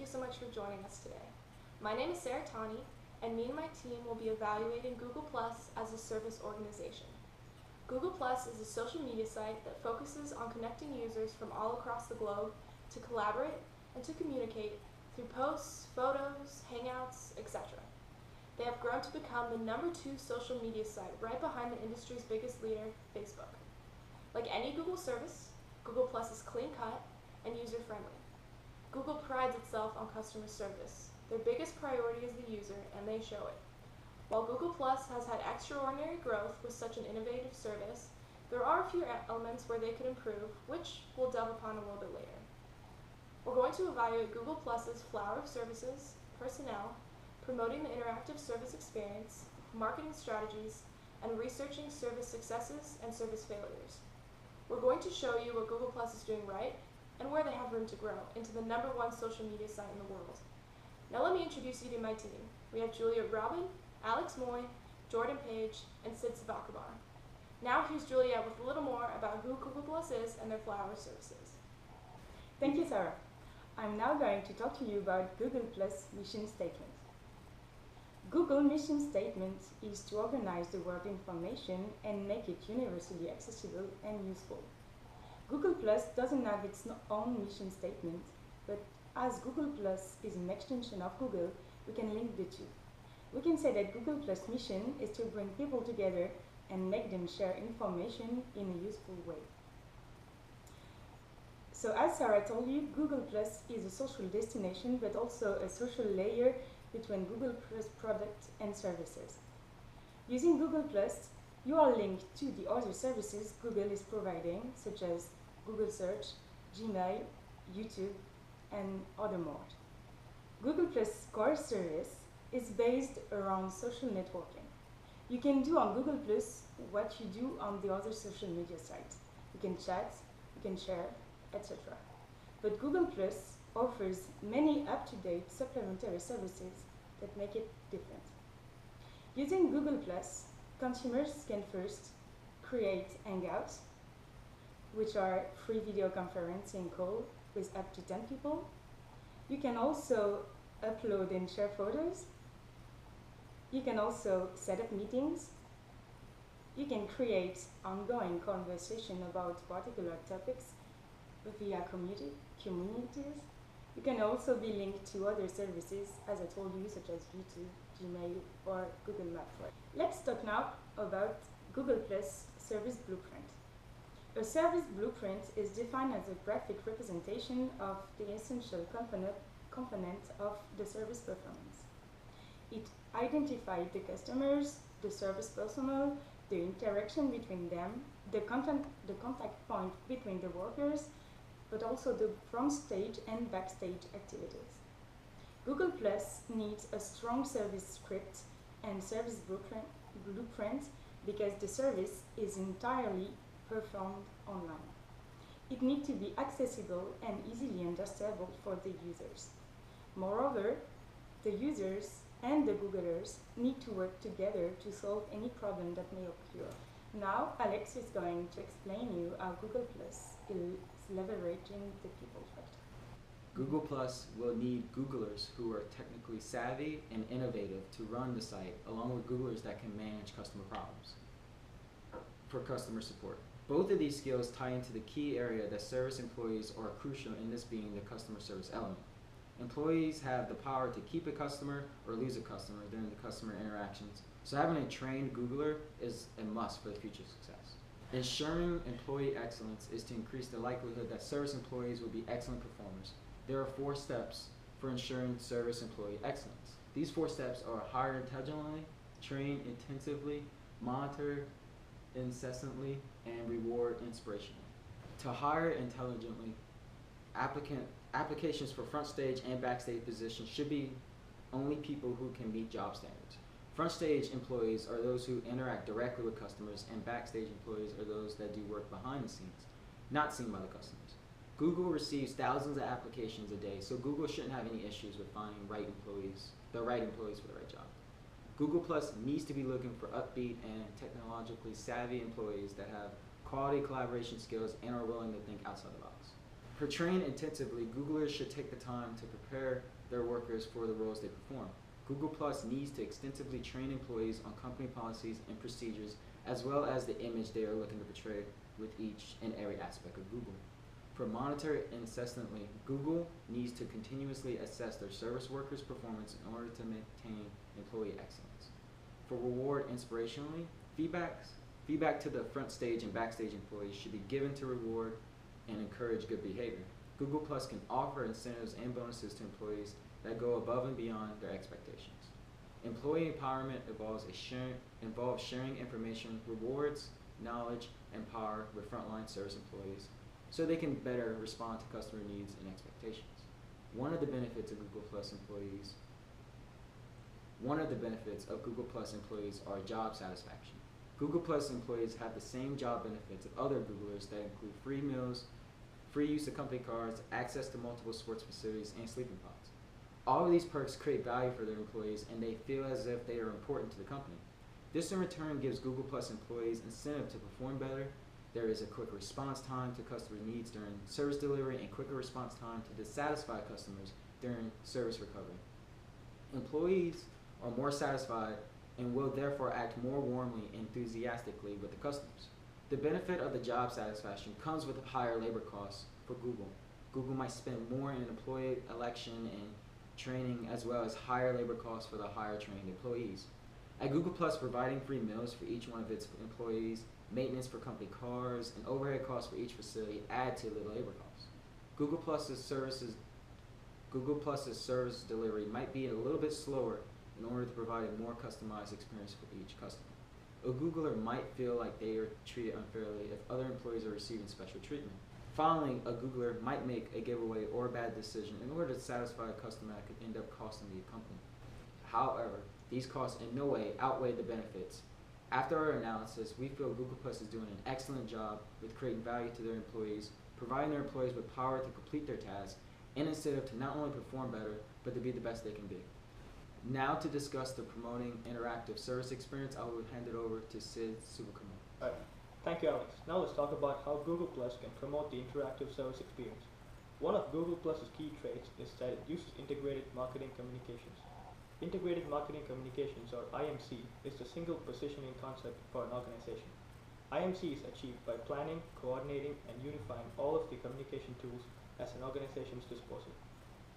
so much for joining us today. My name is Sarah Tani, and me and my team will be evaluating Google Plus as a service organization. Google Plus is a social media site that focuses on connecting users from all across the globe to collaborate and to communicate through posts, photos, hangouts, etc. They have grown to become the #2 social media site right behind the industry's biggest leader, Facebook. Like any Google service, Google Plus is clean-cut and user-friendly. Google prides itself on customer service. Their biggest priority is the user, and they show it. While Google Plus has had extraordinary growth with such an innovative service, there are a few elements where they could improve, which we'll delve upon a little bit later. We're going to evaluate Google Plus's flower of services, personnel, promoting the interactive service experience, marketing strategies, and researching service successes and service failures. We're going to show you what Google Plus is doing right and where they have room to grow into the #1 social media site in the world. Now let me introduce you to my team. We have Julia Robin, Alex Moy, Jordan Page, and Sid Savakabar. Now here's Julia with a little more about who Google Plus is and their flower services. Thank you, Sarah. I'm now going to talk to you about Google Plus mission statement. Google mission statement is to organize the world information and make it universally accessible and useful. Google Plus doesn't have its own mission statement, but as Google Plus is an extension of Google, we can link the two. We can say that Google Plus mission is to bring people together and make them share information in a useful way. So as Sarah told you, Google Plus is a social destination, but also a social layer between Google Plus products and services. Using Google Plus, you are linked to the other services Google is providing, such as Google Search, Gmail, YouTube, and other more. Google Plus core service is based around social networking. You can do on Google Plus what you do on the other social media sites. You can chat, you can share, etc. But Google Plus offers many up-to-date supplementary services that make it different. Using Google Plus, consumers can first create Hangouts, which are free video conferencing calls with up to 10 people. You can also upload and share photos. You can also set up meetings. You can create ongoing conversation about particular topics via communities. You can also be linked to other services, as I told you, such as YouTube, Gmail, or Google Maps. Let's talk now about Google Plus Service Blueprint. A service blueprint is defined as a graphic representation of the essential component of the service performance. It identifies the customers, the service personnel, the interaction between them, the contact point between the workers, but also the front stage and backstage activities. Google Plus needs a strong service script and service blueprint because the service is entirely performed online. It needs to be accessible and easily understandable for the users. Moreover, the users and the Googlers need to work together to solve any problem that may occur. Now, Alex is going to explain you how Google Plus is leveraging the people factor. Google Plus will need Googlers who are technically savvy and innovative to run the site, along with Googlers that can manage customer problems for customer support. Both of these skills tie into the key area that service employees are crucial in, this being the customer service element. Employees have the power to keep a customer or lose a customer during the customer interactions, so having a trained Googler is a must for the future success. Ensuring employee excellence is to increase the likelihood that service employees will be excellent performers. There are 4 steps for ensuring service employee excellence. These 4 steps are hire intelligently, train intensively, monitor incessantly, and reward inspirationally. To hire intelligently, applications for front stage and backstage positions should be only people who can meet job standards. Front stage employees are those who interact directly with customers, and backstage employees are those that do work behind the scenes, not seen by the customers. Google receives thousands of applications a day, so Google shouldn't have any issues with finding the right employees for the right job. Google Plus needs to be looking for upbeat and technologically savvy employees that have quality collaboration skills and are willing to think outside the box. For train intensively, Googlers should take the time to prepare their workers for the roles they perform. Google Plus needs to extensively train employees on company policies and procedures, as well as the image they are looking to portray with each and every aspect of Google. For monitoring incessantly, Google needs to continuously assess their service workers' performance in order to maintain employee excellence. For reward inspirationally, feedback to the front stage and backstage employees should be given to reward and encourage good behavior. Google Plus can offer incentives and bonuses to employees that go above and beyond their expectations. Employee empowerment involves sharing information, rewards, knowledge, and power with frontline service employees so they can better respond to customer needs and expectations. One of the benefits of Google Plus employees are job satisfaction. Google Plus employees have the same job benefits of other Googlers that include free meals, free use of company cars, access to multiple sports facilities, and sleeping pods. All of these perks create value for their employees, and they feel as if they are important to the company. This in return gives Google Plus employees incentive to perform better. There is a quick response time to customer needs during service delivery and quicker response time to dissatisfied customers during service recovery. Employees are more satisfied and will therefore act more warmly and enthusiastically with the customers. The benefit of the job satisfaction comes with higher labor costs for Google. Google might spend more in employee election and training, as well as higher labor costs for the higher trained employees. At Google Plus, providing free meals for each one of its employees, maintenance for company cars, and overhead costs for each facility add to the labor costs. Google Plus's service delivery might be a little bit slower in order to provide a more customized experience for each customer. A Googler might feel like they are treated unfairly if other employees are receiving special treatment. Finally, a Googler might make a giveaway or a bad decision in order to satisfy a customer that could end up costing the company. However, these costs in no way outweigh the benefits. After our analysis, we feel Google Plus is doing an excellent job with creating value to their employees, providing their employees with power to complete their tasks, and incentive to not only perform better, but to be the best they can be. Now to discuss the promoting interactive service experience, I will hand it over to Sid Subhakumar. Thank you, Alex. Now let's talk about how Google Plus can promote the interactive service experience. One of Google Plus's key traits is that it uses integrated marketing communications. Integrated marketing communications, or IMC, is the single positioning concept for an organization. IMC is achieved by planning, coordinating, and unifying all of the communication tools at an organization's disposal.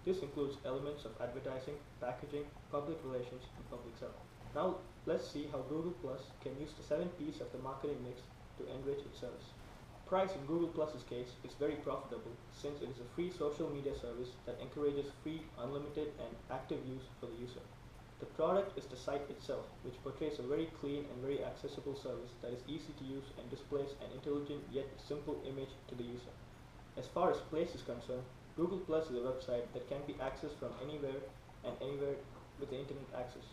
This includes elements of advertising, packaging, public relations, and public sell. Now let's see how Google Plus can use the 7 P's of the marketing mix to enrich its service. Price in Google Plus's case is very profitable since it is a free social media service that encourages free, unlimited, and active use for the user. The product is the site itself, which portrays a very clean and very accessible service that is easy to use and displays an intelligent yet simple image to the user. As far as place is concerned, Google Plus is a website that can be accessed from anywhere and anywhere with the internet access.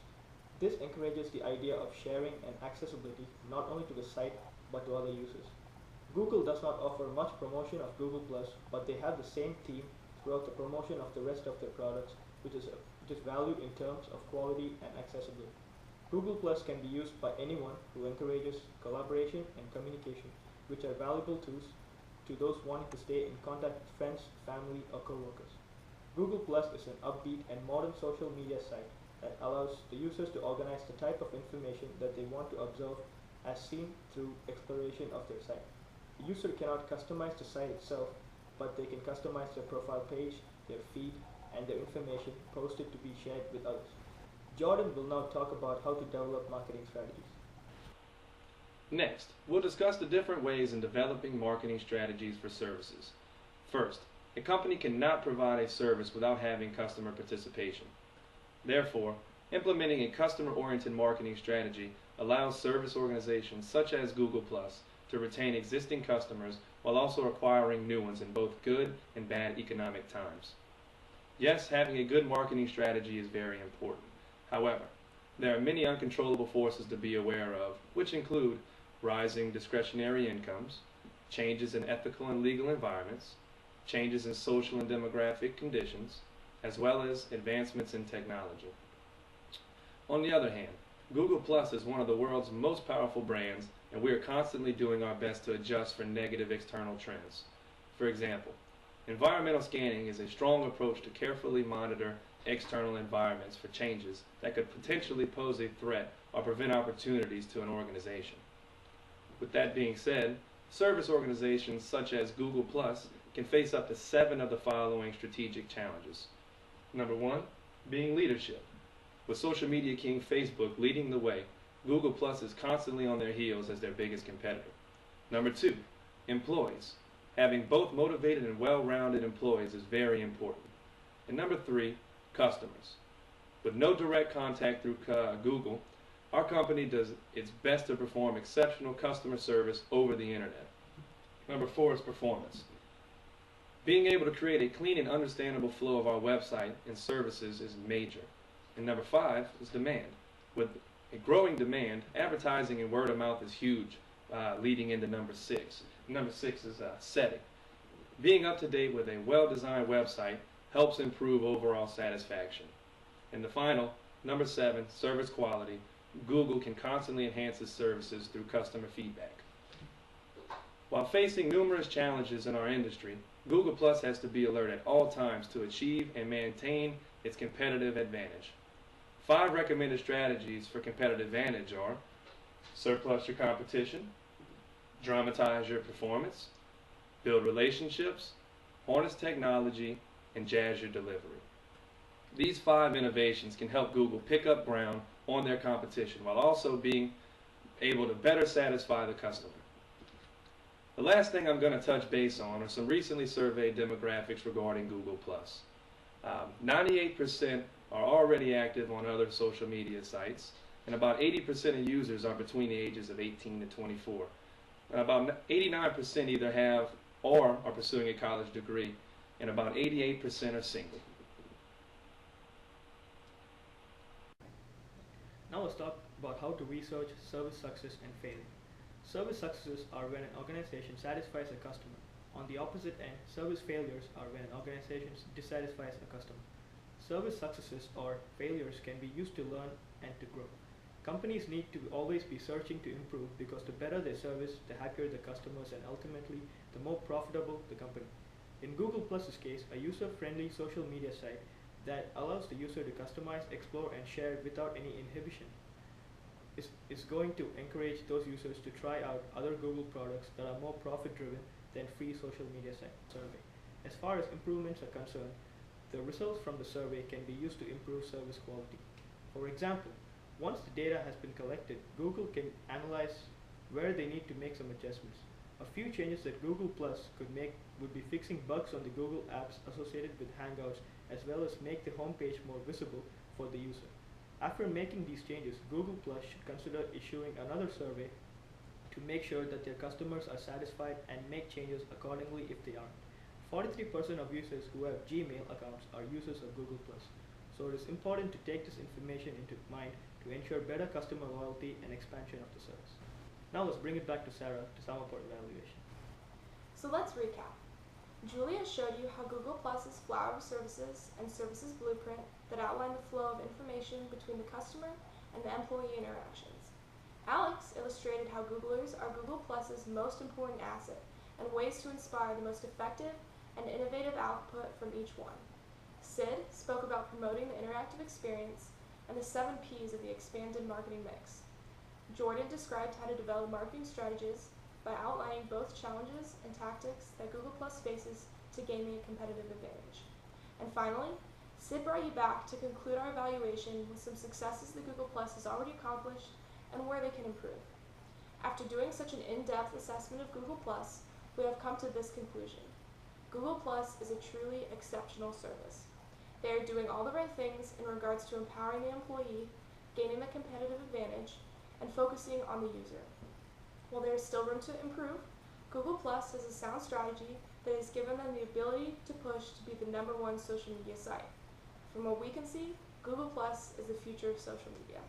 This encourages the idea of sharing and accessibility not only to the site but to other users. Google does not offer much promotion of Google Plus, but they have the same theme throughout the promotion of the rest of their products, which is valued in terms of quality and accessibility. Google Plus can be used by anyone who encourages collaboration and communication, which are valuable tools to those wanting to stay in contact with friends, family, or co-workers. Google Plus is an upbeat and modern social media site that allows the users to organize the type of information that they want to observe as seen through exploration of their site. The user cannot customize the site itself, but they can customize their profile page, their feed, and their information posted to be shared with others. Jordan will now talk about how to develop marketing strategies. Next, we'll discuss the different ways in developing marketing strategies for services. First, a company cannot provide a service without having customer participation. Therefore, implementing a customer-oriented marketing strategy allows service organizations such as Google Plus to retain existing customers while also acquiring new ones in both good and bad economic times. Yes, having a good marketing strategy is very important. However, there are many uncontrollable forces to be aware of, which include rising discretionary incomes, changes in ethical and legal environments, changes in social and demographic conditions, as well as advancements in technology. On the other hand, Google Plus is one of the world's most powerful brands, and we are constantly doing our best to adjust for negative external trends. For example, environmental scanning is a strong approach to carefully monitor external environments for changes that could potentially pose a threat or prevent opportunities to an organization. With that being said, service organizations such as Google Plus can face up to 7 of the following strategic challenges. Number 1, being leadership. With social media king Facebook leading the way, Google Plus is constantly on their heels as their biggest competitor. Number 2, employees. Having both motivated and well-rounded employees is very important. And number 3, customers. With no direct contact through Google, our company does its best to perform exceptional customer service over the internet. Number 4 is performance. Being able to create a clean and understandable flow of our website and services is major. And number 5 is demand. With a growing demand, advertising and word of mouth is huge, leading into number 6. Number 6 is setting. Being up to date with a well-designed website helps improve overall satisfaction. And the final, number 7, service quality. Google can constantly enhance its services through customer feedback. While facing numerous challenges in our industry, Google Plus has to be alert at all times to achieve and maintain its competitive advantage. 5 recommended strategies for competitive advantage are: surplus your competition, dramatize your performance, build relationships, harness technology, and jazz your delivery. These 5 innovations can help Google pick up ground on their competition while also being able to better satisfy the customer. The last thing I'm going to touch base on are some recently surveyed demographics regarding Google+. 98% are already active on other social media sites, and about 80% of users are between the ages of 18 to 24. And about 89% either have or are pursuing a college degree, and about 88% are single. Now let's talk about how to research service success and failure. Service successes are when an organization satisfies a customer. On the opposite end, service failures are when an organization dissatisfies a customer. Service successes or failures can be used to learn and to grow. Companies need to always be searching to improve because the better their service, the happier the customers, and ultimately, the more profitable the company. In Google Plus's case, a user-friendly social media site that allows the user to customize, explore, and share without any inhibition is going to encourage those users to try out other Google products that are more profit-driven than free social media survey. As far as improvements are concerned, the results from the survey can be used to improve service quality. For example, once the data has been collected, Google can analyze where they need to make some adjustments. A few changes that Google Plus could make would be fixing bugs on the Google apps associated with Hangouts, as well as make the homepage more visible for the user. After making these changes, Google Plus should consider issuing another survey to make sure that their customers are satisfied and make changes accordingly if they aren't. 43% of users who have Gmail accounts are users of Google Plus, so it is important to take this information into mind to ensure better customer loyalty and expansion of the service. Now let's bring it back to Sarah to sum up our evaluation. So let's recap. Julia showed you how Google Plus's flower of services and services blueprint that outline the flow of information between the customer and the employee interactions. Alex illustrated how Googlers are Google Plus's most important asset and ways to inspire the most effective and innovative output from each one. Sid spoke about promoting the interactive experience and the 7 Ps of the expanded marketing mix. Jordan described how to develop marketing strategies by outlining both challenges and tactics that Google Plus faces to gaining a competitive advantage. And finally, Sid brought you back to conclude our evaluation with some successes that Google Plus has already accomplished and where they can improve. After doing such an in-depth assessment of Google Plus, we have come to this conclusion. Google Plus is a truly exceptional service. They are doing all the right things in regards to empowering the employee, gaining the competitive advantage, and focusing on the user. While there is still room to improve, Google Plus has a sound strategy that has given them the ability to push to be the #1 social media site. From what we can see, Google Plus is the future of social media.